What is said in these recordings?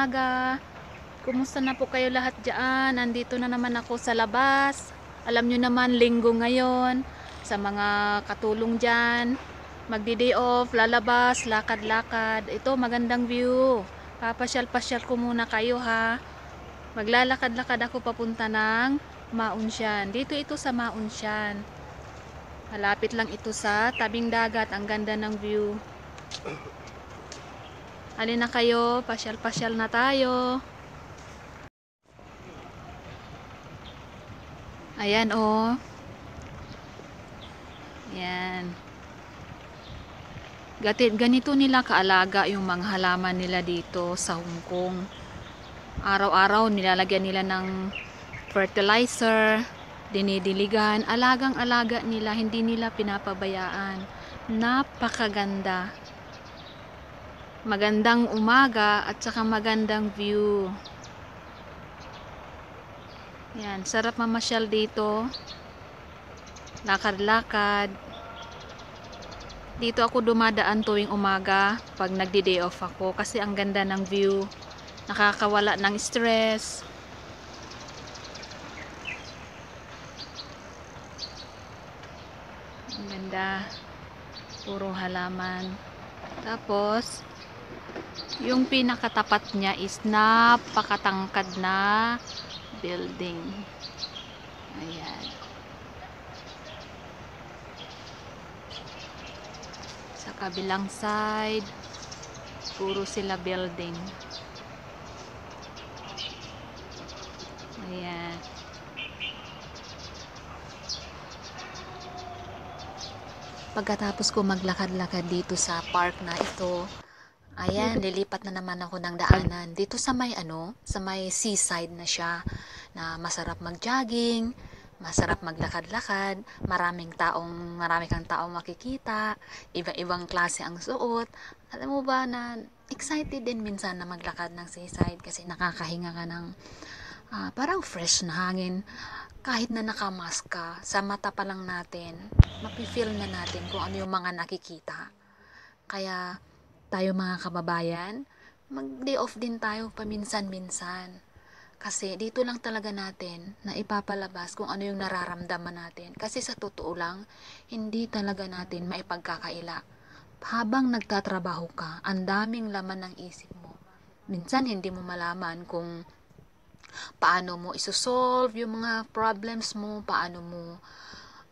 umaga. Kumusta na po kayo lahat dyan? Nandito na naman ako sa labas. Alam nyo naman, linggo ngayon. Sa mga katulong dyan, magdi-day off, lalabas, lakad-lakad. Ito, magandang view. Papasyal-pasyal ko muna kayo ha. Maglalakad-lakad ako papunta ng Maunsyan. Dito ito sa Maunsyan. Malapit lang ito sa tabing dagat. Ang ganda ng view. Alin na kayo, pasyal-pasyal na tayo. Ayan oh. Ayan. Ganito nila kaalaga yung mga halaman nila dito sa Hong Kong. Araw-araw nilalagyan nila ng fertilizer, dinidiligan, alagang-alaga nila, hindi nila pinapabayaan. Napakaganda. Magandang umaga at saka magandang view. Yan, sarap mamasyal dito. Lakad-lakad. Dito ako dumadaan tuwing umaga pag nagdi-day off ako kasi ang ganda ng view. Nakakawala ng stress. Ang ganda. Puro halaman. Tapos yung pinakatapat niya is napakatangkad na building. Ayan. Sa kabilang side, puro sila building. Ayan. Pagkatapos ko maglakad-lakad dito sa park na ito, ayan, lilipat na naman ako ng daanan. Dito sa may sa may seaside na siya, na masarap mag-jogging, masarap maglakad-lakad, marami kang taong makikita, iba-ibang klase ang suot. Alam mo ba na excited din minsan na maglakad ng seaside kasi nakakahinga ka ng parang fresh na hangin. Kahit na nakamask ka, sa mata pa lang natin, mapifeel na natin kung ano yung mga nakikita. Kaya tayo mga kababayan, mag-day off din tayo paminsan-minsan. Kasi dito lang talaga natin na ipapalabas kung ano yung nararamdaman natin. Kasi sa totoo lang, hindi talaga natin maipagkakaila. Habang nagtatrabaho ka, ang daming laman ng isip mo. Minsan hindi mo malaman kung paano mo isosolve yung mga problems mo, paano mo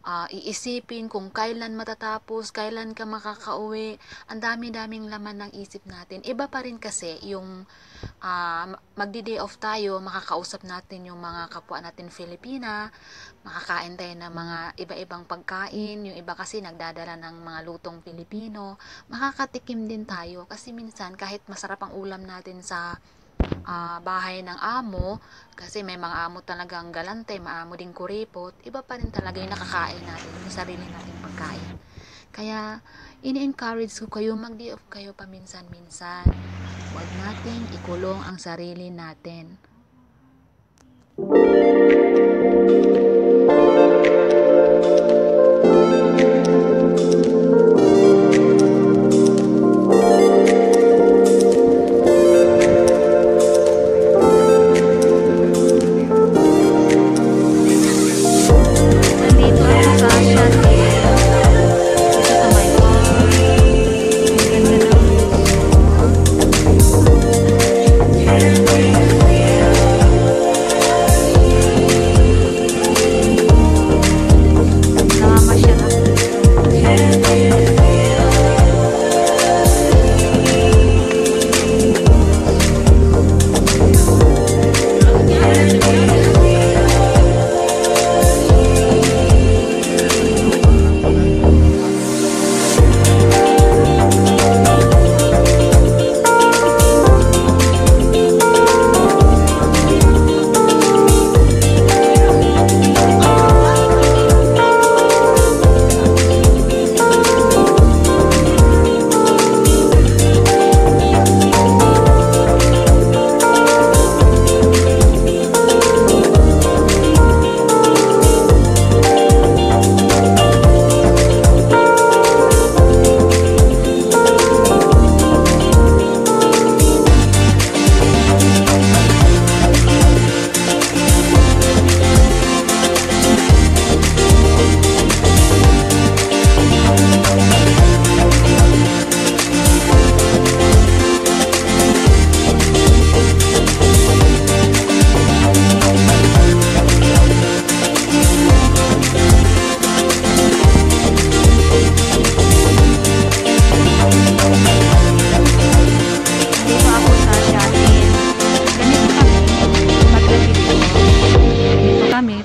iisipin kung kailan matatapos, kailan ka makakauwi. Ang dami-daming laman ng isip natin. Iba pa rin kasi yung magdi-day off tayo, makakausap natin yung mga kapwa natin Filipina, makakain tayo ng mga iba-ibang pagkain, yung iba kasi nagdadala ng mga lutong Pilipino, makakatikim din tayo kasi minsan kahit masarap ang ulam natin sa bahay ng amo, kasi may mga amo talagang galante, maamo ding kuripot, iba pa rin talaga yung nakakain natin, yung sarili nating pagkain. Kaya ini-encourage ko kayo, mag-day off kayo paminsan-minsan. Huwag natin ikulong ang sarili natin.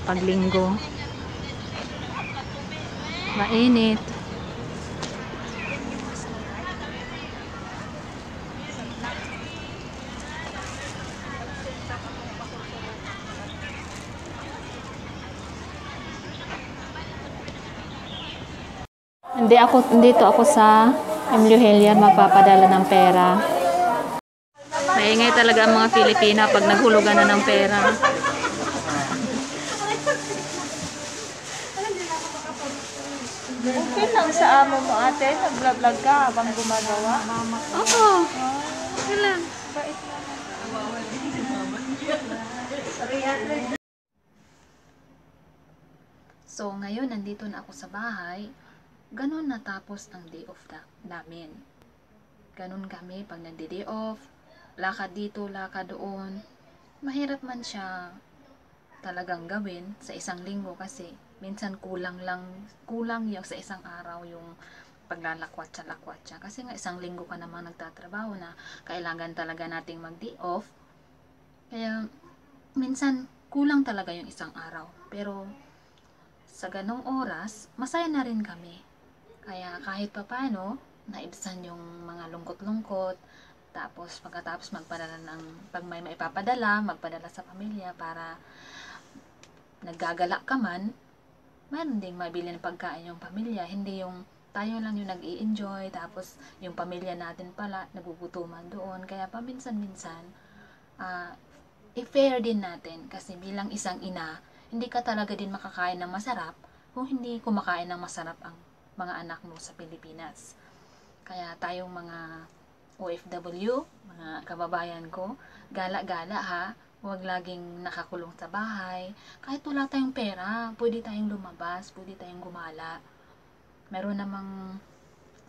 paglinggo. Mainit. Dito ako sa Emilio Hillier magpapadala ng pera. Maingay talaga ang mga Pilipina pag naghulugan na ng pera. Okay lang sa amo mo ate, nag-vlog ka habang gumagawa. Oo. Kailan? Bait naman. So, ngayon, nandito na ako sa bahay. Ganon natapos ang day off namin. Ganon kami pag nagdi-day off. Lakad dito, lakad doon. Mahirap man siya talagang gawin sa isang linggo kasi minsan kulang yung sa isang araw yung paglalakwatsa. Kasi nga isang linggo ka namang nagtatrabaho na kailangan talaga nating mag-day off. Kaya minsan kulang talaga yung isang araw. Pero sa ganong oras, masaya na rin kami. Kaya kahit papano, naibsan yung mga lungkot-lungkot. Tapos pagkatapos pag may maipapadala, magpadala sa pamilya para naggagala ka man, mayroon ding mabili ng pagkain yung pamilya. Hindi yung tayo lang yung nag-i-enjoy, tapos yung pamilya natin pala nagugutuman doon. Kaya paminsan-minsan, i-fair din natin kasi bilang isang ina, hindi ka talaga din makakain ng masarap kung hindi kumakain ng masarap ang mga anak mo sa Pilipinas. Kaya tayong mga OFW, mga kababayan ko, gala-gala ha, huwag laging nakakulong sa bahay. Kahit wala tayong pera, pwede tayong lumabas, pwede tayong gumala. Meron namang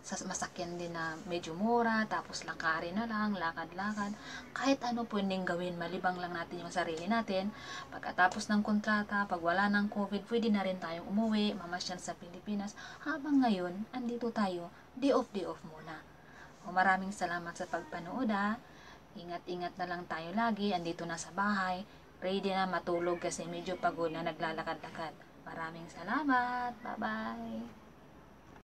masakyan din na medyo mura, tapos lakarin na lang, lakad-lakad. Kahit ano pwedeng gawin, malibang lang natin yung sarili natin. Pagkatapos ng kontrata, pag wala ng COVID, pwede na rin tayong umuwi, mamasyal sa Pilipinas. Habang ngayon, andito tayo, day off muna. Maraming salamat sa pagpanood ha. Ingat-ingat na lang tayo lagi, andito na sa bahay. Ready na matulog kasi medyo pagod na naglalakad-lakad. Maraming salamat. Bye-bye.